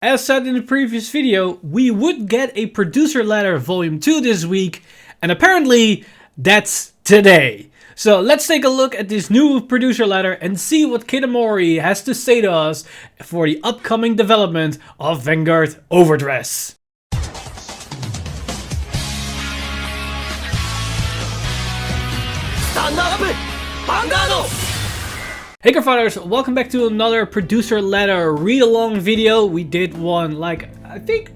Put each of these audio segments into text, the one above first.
As said in the previous video, we would get a producer letter Volume 2 this week, and apparently that's today. So let's take a look at this new producer letter and see what Kitamori has to say to us for the upcoming development of Vanguard Overdress. Stand up! Vanguard! Hey Cardfighters, welcome back to another producer letter read-along video. We did one I think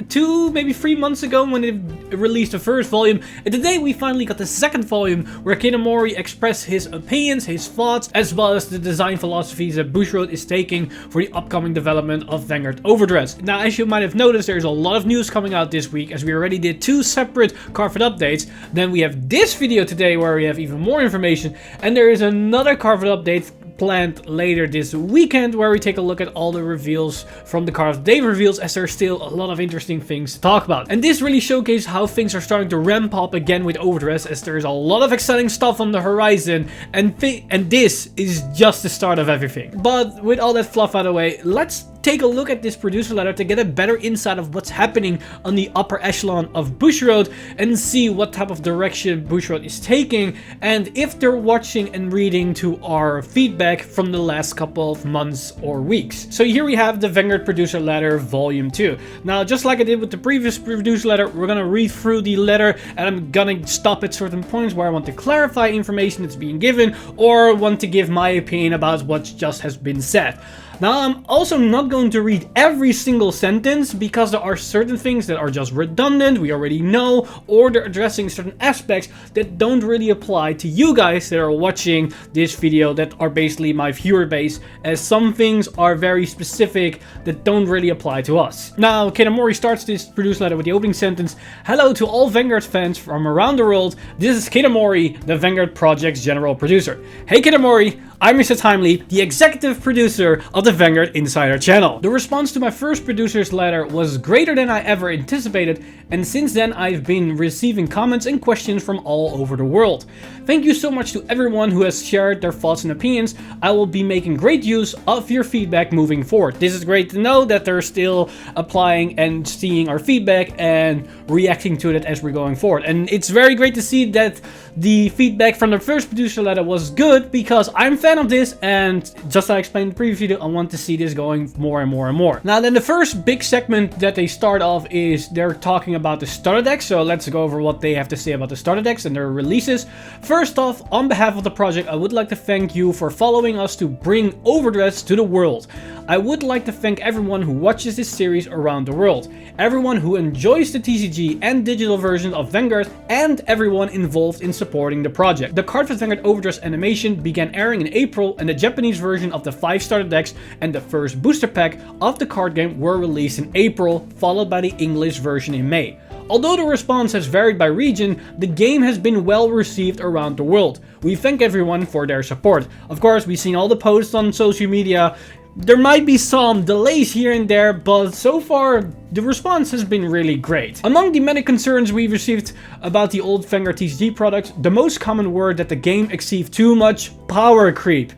2, maybe 3 months ago when it released the first volume, and today we finally got the second volume where Kitamori expressed his opinions, his thoughts, as well as the design philosophies that Bushiroad is taking for the upcoming development of Vanguard Overdress. Now, as you might have noticed, there's a lot of news coming out this week, as we already did 2 separate Cardfight updates. Then we have this video today where we have even more information, and there is another Cardfight update planned later this weekend where we take a look at all the reveals from the Card of the Day reveals, as there's still a lot of interesting things to talk about. And this really showcases how things are starting to ramp up again with Overdress, as there's a lot of exciting stuff on the horizon, and this is just the start of everything. But with all that fluff out of the way, let's take a look at this producer letter to get a better insight of what's happening on the upper echelon of Bushiroad and see what type of direction Bushiroad is taking, and if they're watching and reading to our feedback from the last couple of months or weeks. So here we have the Vanguard producer letter volume 2. Now, just like I did with the previous producer letter, we're gonna read through the letter and I'm gonna stop at certain points where I want to clarify information that's being given or want to give my opinion about what just has been said. Now, I'm also not going to read every single sentence because there are certain things that are just redundant, we already know, or they're addressing certain aspects that don't really apply to you guys that are watching this video, that are basically my viewer base, as some things are very specific that don't really apply to us. Now, Kitamori starts this producer letter with the opening sentence: "Hello to all Vanguard fans from around the world. This is Kitamori, the Vanguard Project's general producer." Hey Kitamori, I'm Mr. Timely, the executive producer of the Vanguard Insider channel. The response to my first producer's letter was greater than I ever anticipated, and since then I've been receiving comments and questions from all over the world. Thank you so much to everyone who has shared their thoughts and opinions. I will be making great use of your feedback moving forward. This is great to know that they're still applying and seeing our feedback and reacting to it as we're going forward. And it's very great to see that the feedback from the first producer letter was good, because I'm a fan of this, and just like I explained in the previous video, I want to see this going more and more and more. Now then, the first big segment that they start off is they're talking about the starter decks, so let's go over what they have to say about the starter decks and their releases. First off, on behalf of the project, I would like to thank you for following us to bring Overdress to the world. I would like to thank everyone who watches this series around the world, everyone who enjoys the TCG and digital version of Vanguard, and everyone involved in supporting the project. The Cardfight Vanguard Overdress animation began airing in April, and the Japanese version of the 5 starter decks and the first booster pack of the card game were released in April, followed by the English version in May. Although the response has varied by region, the game has been well received around the world. We thank everyone for their support. Of course, we've seen all the posts on social media. There might be some delays here and there, but so far the response has been really great. Among the many concerns we've received about the old Vanguard TCG products, the most common were that the game exceeded too much power creep.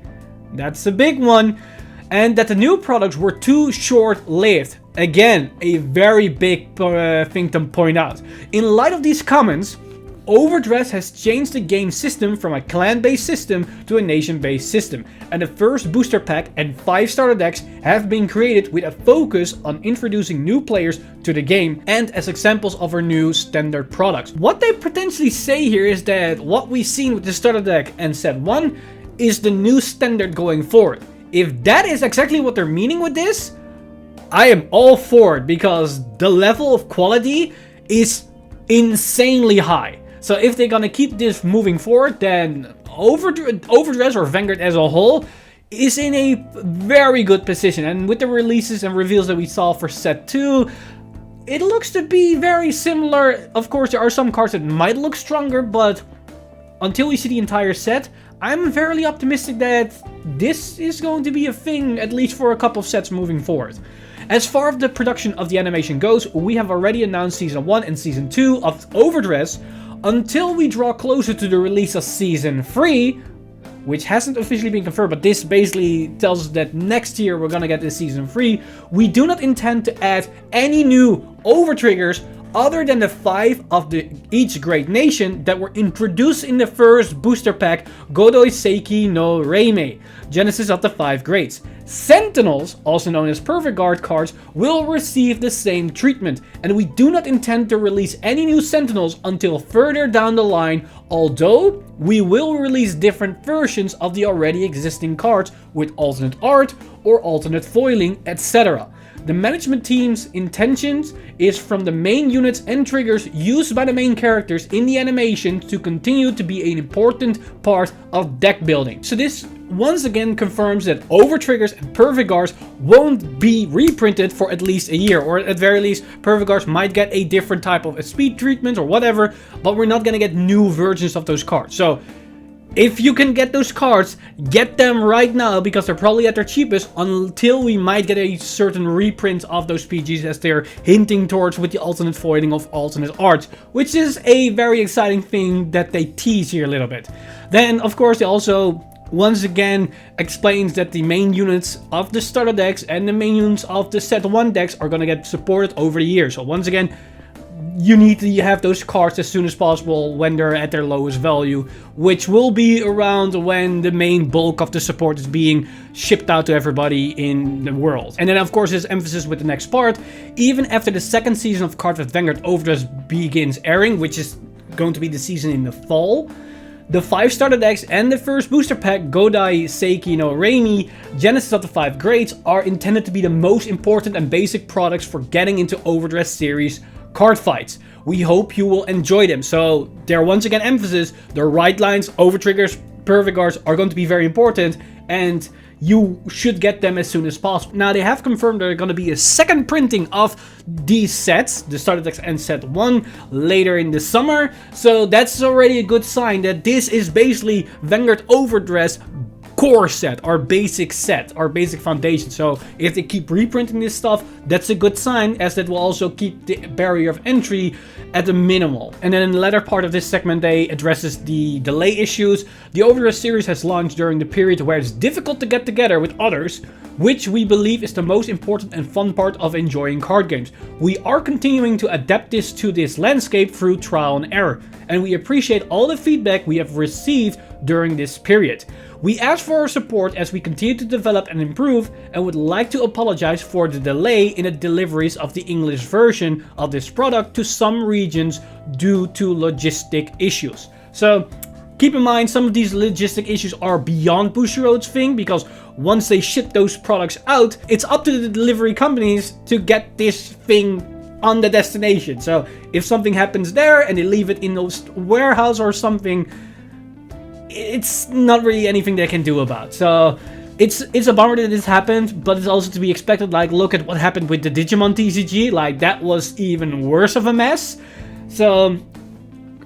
That's a big one. And that the new products were too short-lived. Again, a very big thing to point out. In light of these comments, Overdress has changed the game system from a clan-based system to a nation-based system, and the first booster pack and 5 starter decks have been created with a focus on introducing new players to the game and as examples of our new standard products. What they potentially say here is that what we've seen with the starter deck and set 1 is the new standard going forward. If that is exactly what they're meaning with this, I am all for it, because the level of quality is insanely high. So if they're gonna keep this moving forward, then Overdress, or Vanguard as a whole, is in a very good position. And with the releases and reveals that we saw for set 2, it looks to be very similar. Of course, there are some cards that might look stronger, but until we see the entire set, I'm fairly optimistic that this is going to be a thing, at least for a couple of sets moving forward. As far as the production of the animation goes, we have already announced Season 1 and Season 2 of Overdress. Until we draw closer to the release of Season 3, which hasn't officially been confirmed, but this basically tells us that next year we're gonna get this season 3. We do not intend to add any new over triggers other than the 5 of each great nation that were introduced in the first booster pack, Godoi Seiki no Reimei, Genesis of the 5 Greats. Sentinels, also known as Perfect Guard cards, will receive the same treatment, and we do not intend to release any new Sentinels until further down the line, although we will release different versions of the already existing cards with alternate art or alternate foiling, etc. The management team's intentions is from the main units and triggers used by the main characters in the animation to continue to be an important part of deck building. So this once again confirms that over triggers and perfect guards won't be reprinted for at least a year, or at very least perfect guards might get a different type of speed treatment or whatever, but we're not gonna get new versions of those cards. So if you can get those cards, get them right now, because they're probably at their cheapest until we might get a certain reprint of those PGs as they're hinting towards with the alternate foiling of alternate arts, which is a very exciting thing that they tease here a little bit. Then, of course, they also once again explains that the main units of the starter decks and the main units of the set 1 decks are going to get supported over the year. So once again, you need to have those cards as soon as possible when they're at their lowest value, which will be around when the main bulk of the support is being shipped out to everybody in the world. And then of course there's emphasis with the next part. Even after the second season of Cardfight Vanguard Overdress begins airing, which is going to be the season in the fall, the 5 starter decks and the first booster pack, Godai Seiki no Reimi, Genesis of the 5 Greats, are intended to be the most important and basic products for getting into Overdress series card fights. We hope you will enjoy them. So there once again emphasis, the right lines, over triggers, perfect guards are going to be very important, and you should get them as soon as possible. Now they have confirmed there are going to be a second printing of these sets, the starter decks and set 1, later in the summer. So that's already a good sign that this is basically Vanguard Overdress core set, our basic foundation. So if they keep reprinting this stuff, that's a good sign, as that will also keep the barrier of entry at a minimal. And then in the latter part of this segment, they addresses the delay issues. The Overdress series has launched during the period where it's difficult to get together with others, which we believe is the most important and fun part of enjoying card games. We are continuing to adapt this to this landscape through trial and error, and we appreciate all the feedback we have received during this period. We ask for your support as we continue to develop and improve, and would like to apologize for the delay in the deliveries of the English version of this product to some regions due to logistic issues. So keep in mind, some of these logistic issues are beyond Bushiroad's thing, because once they ship those products out, it's up to the delivery companies to get this thing on the destination. So if something happens there and they leave it in those warehouse or something, it's not really anything they can do about. So it's a bummer that this happened, but it's also to be expected. Like, look at what happened with the Digimon TCG. Like, that was even worse of a mess. So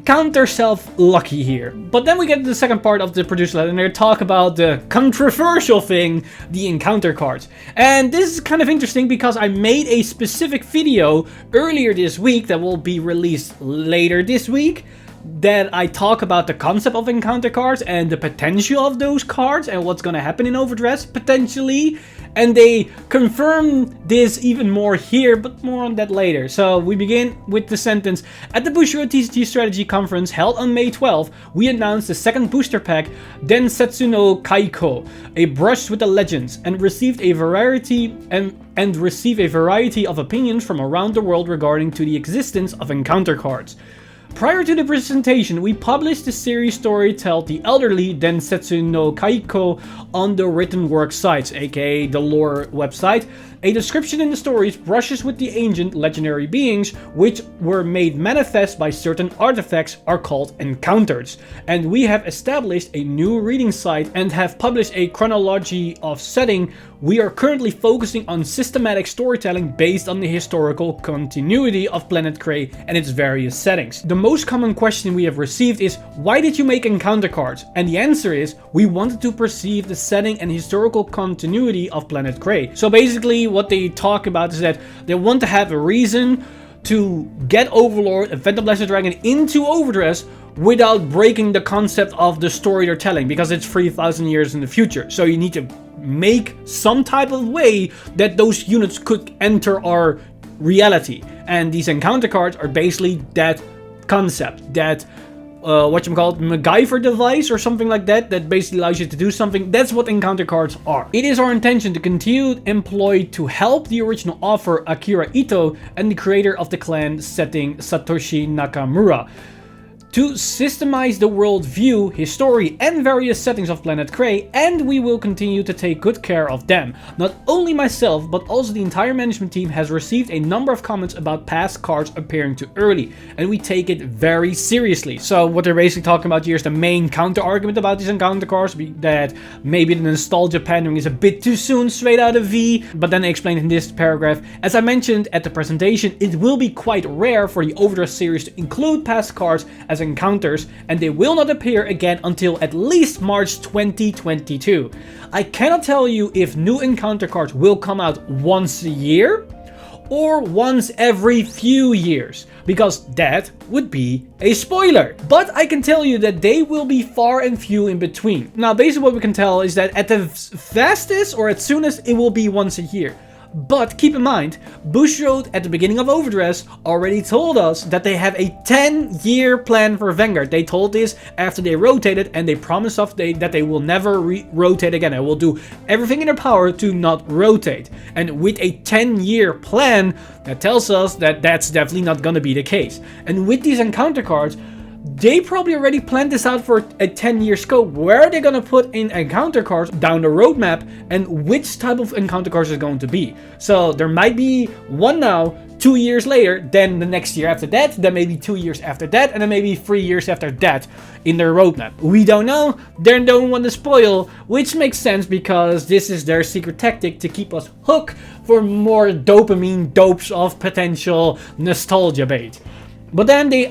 count yourself lucky here. But then we get to the second part of the producer letter, and they talk about the controversial thing, the encounter cards. And this is kind of interesting because I made a specific video earlier this week that will be released later this week, that I talk about the concept of encounter cards and the potential of those cards and what's going to happen in Overdress potentially. And they confirm this even more here, but more on that later. So we begin with the sentence. At the Bushiroad TCG Strategy Conference held on May 12th, we announced the second booster pack, Densetsu no Kaiko, a brush with the legends, and received a variety of opinions from around the world regarding to the existence of encounter cards. Prior to the presentation, we published the series story titled The Elderly Densetsu no Kaiko on the written work sites, aka the lore website. A description in the stories brushes with the ancient legendary beings, which were made manifest by certain artifacts, are called encounters. And we have established a new reading site and have published a chronology of setting. We are currently focusing on systematic storytelling based on the historical continuity of Planet Krei and its various settings. The most common question we have received is, why did you make encounter cards? And the answer is, we wanted to perceive the setting and historical continuity of Planet Krei. So basically what they talk about is that they want to have a reason to get Overlord and Phantom Blaster Dragon into Overdress without breaking the concept of the story they're telling, because it's 3,000 years in the future. So you need to make some type of way that those units could enter our reality. And these encounter cards are basically that concept, that MacGyver device or something like that, that basically allows you to do something. That's what encounter cards are. It is our intention to continue employ to help the original author Akira Ito and the creator of the clan setting Satoshi Nakamura to systemize the world view, history, and various settings of Planet Krei, and we will continue to take good care of them. Not only myself, but also the entire management team has received a number of comments about past cards appearing too early, and we take it very seriously. So what they're basically talking about here is the main counter argument about these encounter cards, that maybe the nostalgia pandering is a bit too soon straight out of V, but then they explained in this paragraph, as I mentioned at the presentation, it will be quite rare for the Overdress series to include past cards as encounters, and they will not appear again until at least March 2022. I cannot tell you if new encounter cards will come out once a year or once every few years, because that would be a spoiler. But I can tell you that they will be far and few in between. Now basically what we can tell is that at the fastest or at soonest it will be once a year. But keep in mind, Bushiroad at the beginning of Overdress already told us that they have a 10-year plan for Vanguard. They told this after they rotated, and they promised us that they will never rotate again. They will do everything in their power to not rotate. And with a 10-year plan, that tells us that that's definitely not going to be the case. And with these encounter cards, they probably already planned this out for a 10-year scope. Where are they going to put in encounter cards down the roadmap, and which type of encounter cards is going to be? So there might be one now, 2 years later, then the next year after that, then maybe 2 years after that, and then maybe 3 years after that in their roadmap. We don't know. They don't want to spoil, which makes sense because this is their secret tactic to keep us hooked for more dopamine dopes of potential nostalgia bait. But then they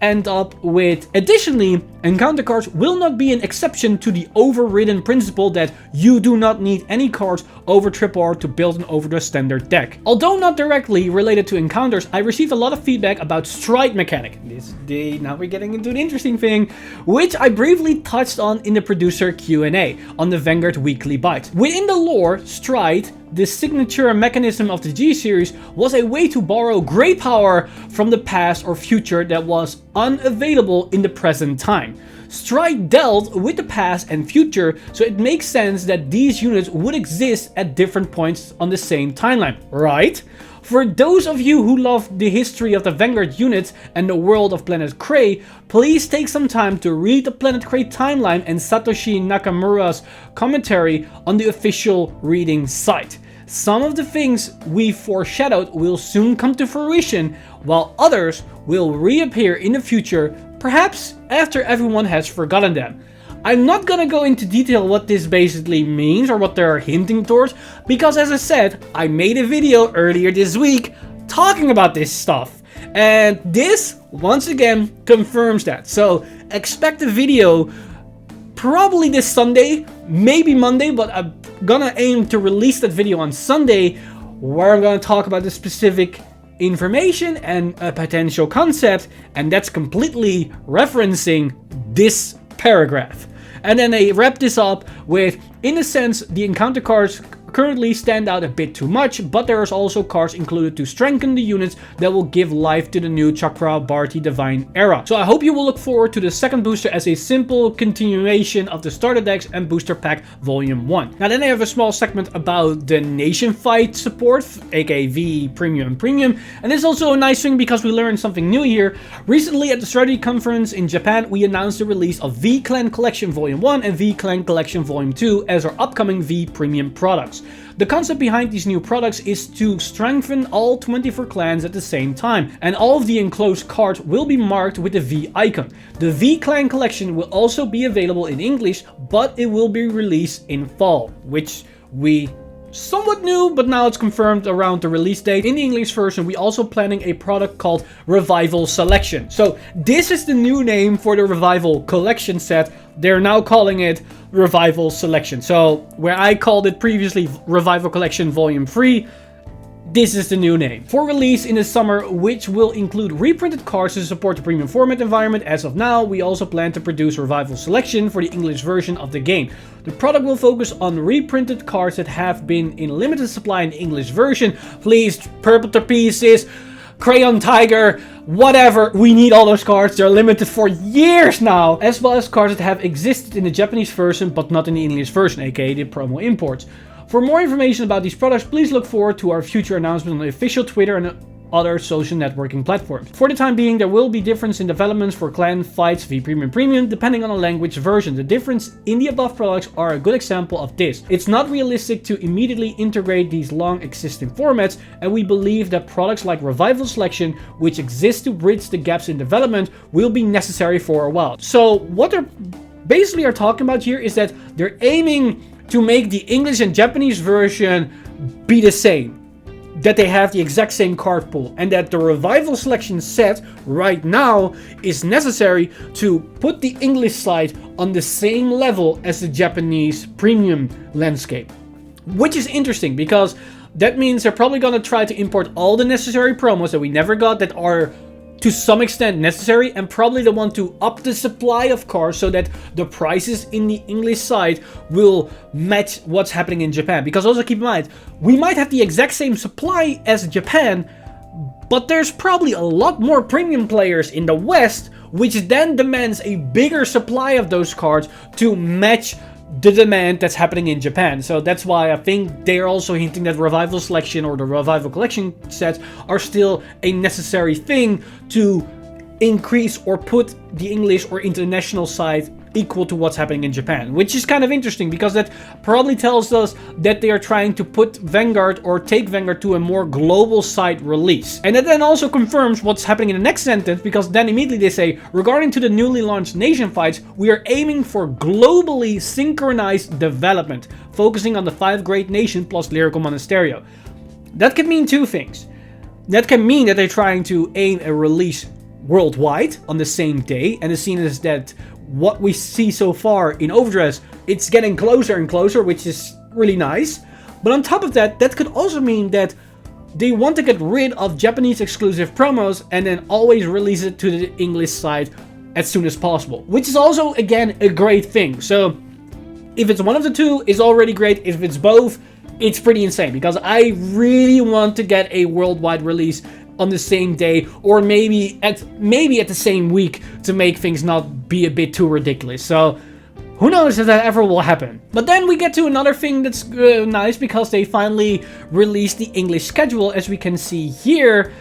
end up with, additionally, encounter cards will not be an exception to the overridden principle that you do not need any cards over RRR to build an Overdress standard deck. Although not directly related to encounters, I received a lot of feedback about stride mechanic. Now we're getting into an interesting thing, which I briefly touched on in the producer Q&A on the Vanguard Weekly Bite. Within the lore, stride, the signature mechanism of the G-Series, was a way to borrow great power from the past or future that was unavailable in the present time. Stride dealt with the past and future, so it makes sense that these units would exist at different points on the same timeline, right? For those of you who love the history of the Vanguard units and the world of Planet Krei, please take some time to read the Planet Krei timeline and Satoshi Nakamura's commentary on the official reading site. Some of the things we foreshadowed will soon come to fruition, while others will reappear in the future, perhaps after everyone has forgotten them. I'm not gonna go into detail what this basically means or what they're hinting towards, because as I said, I made a video earlier this week talking about this stuff. And this, once again, confirms that. So expect a video probably this Sunday, maybe Monday, but I'm gonna aim to release that video on Sunday, where I'm gonna talk about the specific information and a potential concept, and that's completely referencing this paragraph. And then they wrap this up with, in a sense, the encounter cards currently stand out a bit too much, but there is also cards included to strengthen the units that will give life to the new Chakrabarti Divine era. So I hope you will look forward to the second booster as a simple continuation of the starter decks and booster pack volume 1. Now then I have a small segment about the Nation Fight support, aka V Premium and Premium, and this is also a nice thing because we learned something new here. Recently at the strategy conference in Japan, we announced the release of V Clan Collection Volume 1 and V Clan Collection Volume 2 as our upcoming V Premium products. The concept behind these new products is to strengthen all 24 clans at the same time, and all of the enclosed cards will be marked with the V icon. The V Clan collection will also be available in English, but it will be released in fall, which we somewhat new, but now it's confirmed around the release date. In the English version, we also planning a product called Revival Selection. So this is the new name for the Revival Collection set. They're now calling it Revival Selection. So where I called it previously Revival Collection Volume 3, this is the new name. For release in the summer, which will include reprinted cards to support the premium format environment. As of now, we also plan to produce Revival Selection for the English version of the game. The product will focus on reprinted cards that have been in limited supply in the English version. Please, Purple Trapezes, Crayon Tiger, whatever, we need all those cards. They're limited for years now. As well as cards that have existed in the Japanese version but not in the English version, aka the promo imports. For more information about these products, please look forward to our future announcement on the official Twitter and other social networking platforms. For the time being, there will be difference in developments for clan fights v premium depending on the language version. The difference in the above products are a good example of this. It's not realistic to immediately integrate these long existing formats, and we believe that products like Revival Selection, which exist to bridge the gaps in development, will be necessary for a while. So what they're basically are talking about here is that they're aiming to make the English and Japanese version be the same. That they have the exact same card pool, and that the Revival Selection set right now is necessary to put the English side on the same level as the Japanese premium landscape. Which is interesting because that means they're probably gonna try to import all the necessary promos that we never got that are to some extent necessary, and probably they want to up the supply of cards so that the prices in the English side will match what's happening in Japan. Because also keep in mind, we might have the exact same supply as Japan, but there's probably a lot more premium players in the West, which then demands a bigger supply of those cards to match the demand that's happening in Japan. So that's why I think they're also hinting that Revival Selection or the Revival Collection sets are still a necessary thing to increase or put the English or international side equal to what's happening in Japan, which is kind of interesting because that probably tells us that they are trying to put Vanguard or take Vanguard to a more global side release. And that then also confirms what's happening in the next sentence, because then immediately they say, regarding to the newly launched nation fights, we are aiming for globally synchronized development, focusing on the 5 great nations plus Lyrical Monasterio. That can mean two things. That can mean that they're trying to aim a release worldwide on the same day, and the scene is that what we see so far in Overdress, it's getting closer and closer, which is really nice. But on top of that, that could also mean that they want to get rid of Japanese exclusive promos and then always release it to the English side as soon as possible, which is also, again, a great thing. So if it's one of the two, it's already great. If it's both, it's pretty insane, because I really want to get a worldwide release on the same day, or maybe at the same week, to make things not be a bit too ridiculous. So who knows if that ever will happen. But then we get to another thing that's nice, because they finally released the English schedule. As we can see here,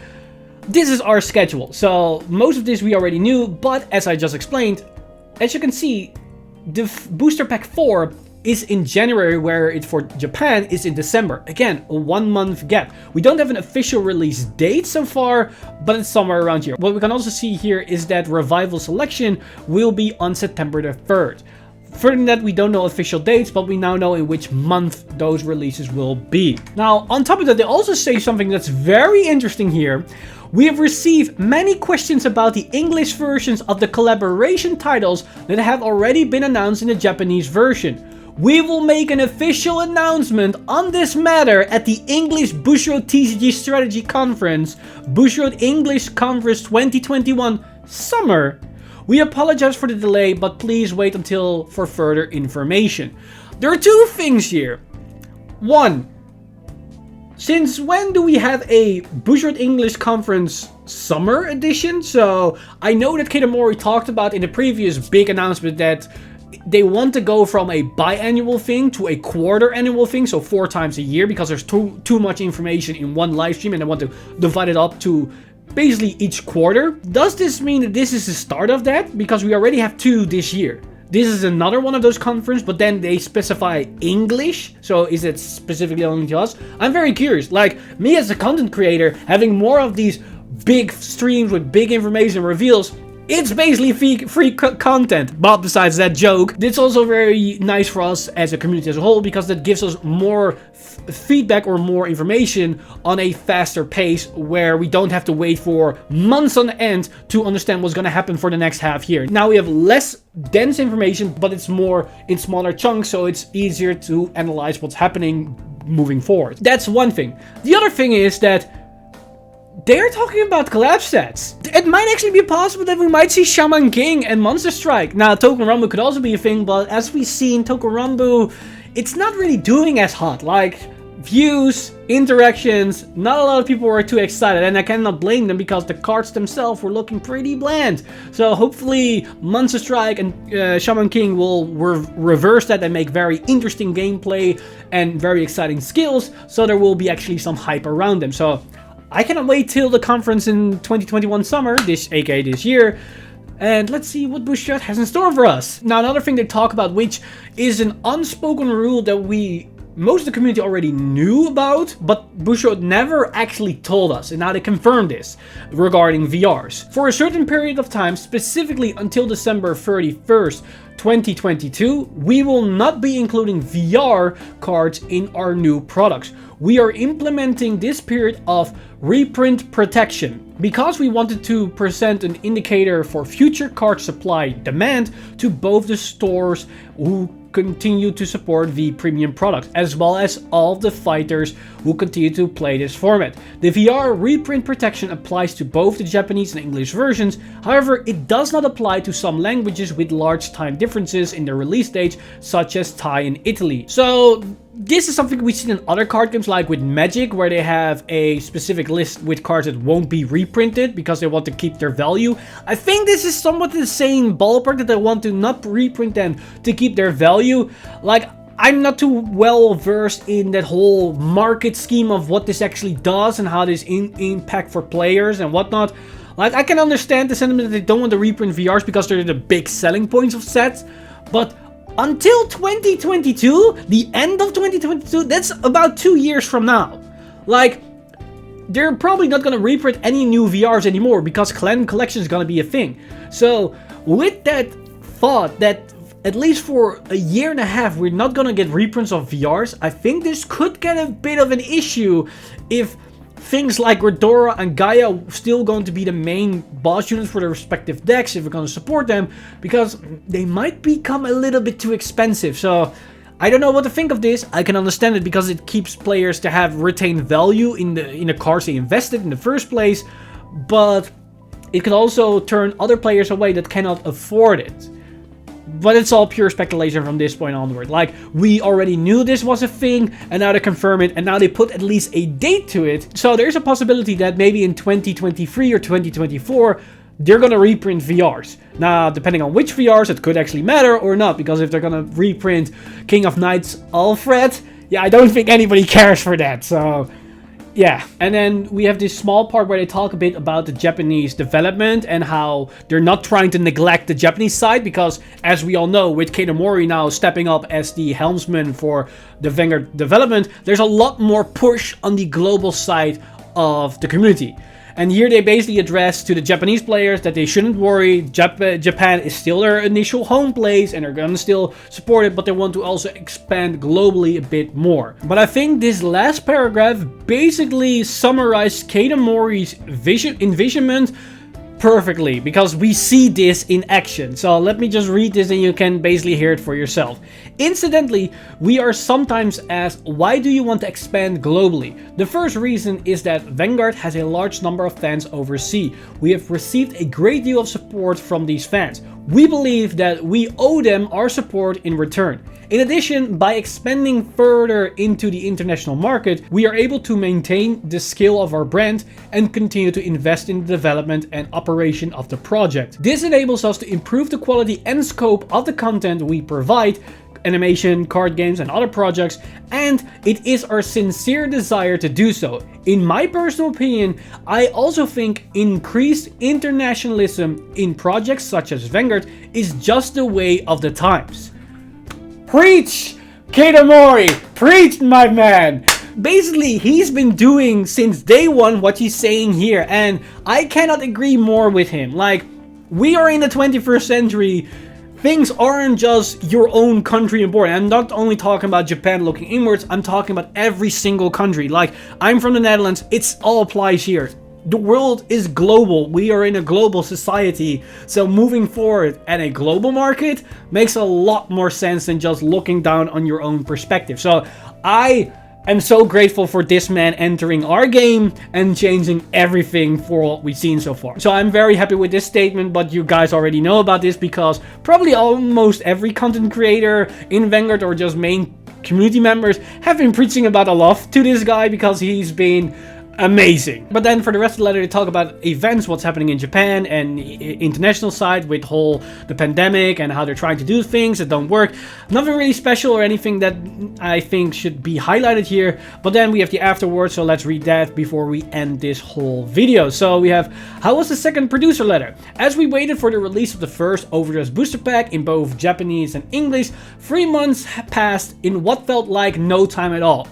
this is our schedule. So most of this we already knew, but as I just explained, as you can see, the booster pack 4 is in January, where it for Japan is in December. Again, a 1 month gap. We don't have an official release date so far, but it's somewhere around here. What we can also see here is that Revival Selection will be on September the 3rd. Further than that, we don't know official dates, but we now know in which month those releases will be. Now, on top of that, they also say something that's very interesting here. We have received many questions about the English versions of the collaboration titles that have already been announced in the Japanese version. We will make an official announcement on this matter at the English Bushiroad TCG Strategy Conference, Bushiroad English Conference 2021 Summer. We apologize for the delay, but please wait until for further information. There are two things here. One, since when do we have a Bushiroad English Conference Summer Edition? So I know that Kitamori talked about in the previous big announcement that they want to go from a biannual thing to a quarter annual thing, so 4 times a year, because there's too much information in one live stream, and they want to divide it up to basically each quarter. Does this mean that this is the start of that? Because we already have 2 this year. This is another one of those conferences, but then they specify English. So is it specifically only to us? I'm very curious. Like, me as a content creator, having more of these big streams with big information reveals, it's basically free content. But besides that joke, it's also very nice for us as a community as a whole, because that gives us more feedback or more information on a faster pace, where we don't have to wait for months on end to understand what's going to happen for the next half year. Now we have less dense information, but it's more in smaller chunks, so it's easier to analyze what's happening moving forward. That's one thing. The other thing is that they're talking about collab sets. It might actually be possible that we might see Shaman King and Monster Strike. Now, Token Rambo could also be a thing, but as we've seen, Token Rambo, it's not really doing as hot. Like, views, interactions, not a lot of people were too excited, and I cannot blame them because the cards themselves were looking pretty bland. So hopefully Monster Strike and Shaman King will reverse that and make very interesting gameplay and very exciting skills, so there will be actually some hype around them. So I cannot wait till the conference in 2021 summer, aka this year, and let's see what Bushido has in store for us. Now, another thing they talk about, which is an unspoken rule that most of the community already knew about, but Bushido never actually told us, and now they confirmed this regarding VRs. For a certain period of time, specifically until December 31st, 2022, we will not be including VR cards in our new products. We are implementing this period of reprint protection because we wanted to present an indicator for future card supply demand to both the stores who continue to support the premium product, as well as all the fighters who continue to play this format. The VR reprint protection applies to both the Japanese and English versions. However, it does not apply to some languages with large time differences in the release dates, such as Thai and Italy. So this is something we've seen in other card games, like with Magic, where they have a specific list with cards that won't be reprinted because they want to keep their value. I think this is somewhat the same ballpark, that they want to not reprint them to keep their value. Like, I'm not too well versed in that whole market scheme of what this actually does and how this impact for players and whatnot. Like, I can understand the sentiment that they don't want to reprint VRs because they're the big selling points of sets, but until 2022, the end of 2022, that's about 2 years from now. Like, they're probably not going to reprint any new VRs anymore because Clan Collection is going to be a thing. So, with that thought that at least for a year and a half, we're not going to get reprints of VRs, I think this could get a bit of an issue if things like Redora and Gaia are still going to be the main boss units for their respective decks, if we're going to support them, because they might become a little bit too expensive. So I don't know what to think of this. I can understand it because it keeps players to have retained value in the cards they invested in the first place, but it could also turn other players away that cannot afford it. But it's all pure speculation from this point onward. Like, we already knew this was a thing, and now they confirm it, and now they put at least a date to it. So there's a possibility that maybe in 2023 or 2024, they're gonna reprint VRs. Now, depending on which VRs, it could actually matter or not, because if they're gonna reprint King of Knights Alfred, yeah, I don't think anybody cares for that, so yeah. And then we have this small part where they talk a bit about the Japanese development and how they're not trying to neglect the Japanese side, because as we all know, with Keita Mori now stepping up as the helmsman for the Vanguard development, there's a lot more push on the global side of the community. And here they basically address to the Japanese players that they shouldn't worry. Japan is still their initial home place and they're gonna still support it, but they want to also expand globally a bit more. But I think this last paragraph basically summarized Keita Mori's envisionment perfectly, because we see this in action. So let me just read this and you can basically hear it for yourself. Incidentally, we are sometimes asked, why do you want to expand globally? The first reason is that Vanguard has a large number of fans overseas. We have received a great deal of support from these fans. We believe that we owe them our support in return. In addition, by expanding further into the international market, we are able to maintain the scale of our brand and continue to invest in the development and operation of the project. This enables us to improve the quality and scope of the content we provide, animation, card games, and other projects, and it is our sincere desire to do so. In my personal opinion, I also think increased internationalism in projects such as Vanguard is just the way of the times. Preach, Keita Mori! Preach, my man! Basically, he's been doing since day one what he's saying here, and I cannot agree more with him. Like, we are in the 21st century. Things aren't just your own country and board. I'm not only talking about Japan looking inwards, I'm talking about every single country. Like, I'm from the Netherlands, it all applies here. The world is global. We are in a global society. So moving forward at a global market makes a lot more sense than just looking down on your own perspective. So I I'm so grateful for this man entering our game and changing everything for what we've seen so far. So I'm very happy with this statement, but you guys already know about this because probably almost every content creator in Vanguard or just main community members have been preaching about a love to this guy because he's been amazing. But then for the rest of the letter, they talk about events, what's happening in Japan and international side with the pandemic and how they're trying to do things that don't work. Nothing really special or anything that I think should be highlighted here. But then we have the afterwards, so let's read that before we end this whole video. So we have, how was the second producer letter? As we waited for the release of the first Overdress booster pack in both Japanese and English, 3 months passed in what felt like no time at all.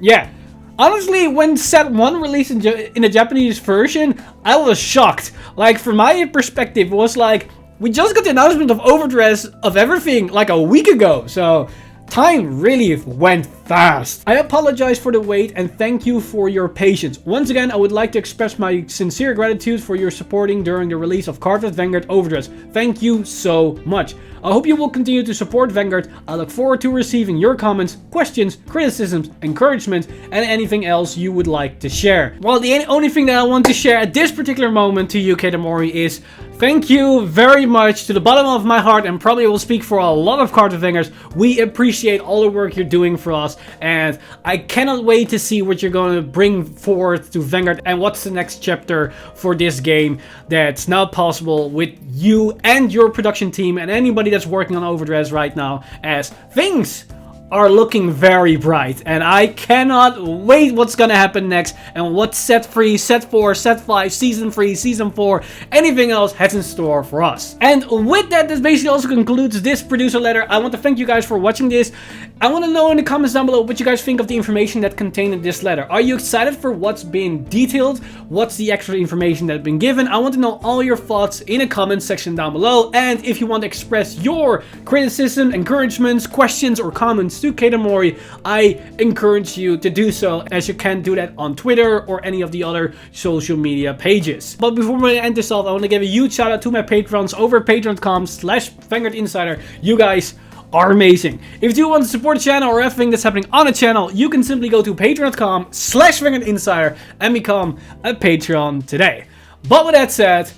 Yeah. Honestly, when set 1 released in the Japanese version, I was shocked. Like, from my perspective, it was like, we just got the announcement of Overdress of everything like a week ago. So, time really went fast. I apologize for the wait and thank you for your patience. Once again, I would like to express my sincere gratitude for your supporting during the release of Cardfight Vanguard Overdress. Thank you so much. I hope you will continue to support Vanguard. I look forward to receiving your comments, questions, criticisms, encouragement, and anything else you would like to share. Well, the only thing that I want to share at this particular moment to you, Katamori, is thank you very much to the bottom of my heart, and probably will speak for a lot of Cardfight Vanguards. We appreciate all the work you're doing for us, and I cannot wait to see what you're going to bring forth to Vanguard and what's the next chapter for this game that's now possible with you and your production team and anybody that's working on Overdress right now, as things are looking very bright, and I cannot wait what's gonna happen next and what set 3, set 4, set 5, season 3, season 4, anything else has in store for us. And with that, this basically also concludes this producer letter. I want to thank you guys for watching this. I want to know in the comments down below what you guys think of the information that contained in this letter. Are you excited for what's been detailed? What's the extra information that's been given? I want to know all your thoughts in the comments section down below. And if you want to express your criticism, encouragements, questions, or comments to Katamori, I encourage you to do so, as you can do that on Twitter or any of the other social media pages. But before we end this off, I want to give a huge shout out to my patrons over at patreon.com/Vanguard Insider. You guys are amazing. If you want to support the channel or everything that's happening on the channel, you can simply go to patreon.com/Vanguard Insider and become a Patreon today. But with that said,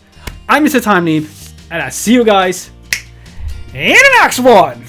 I'm Mr. Time Leap, and I see you guys in the next one.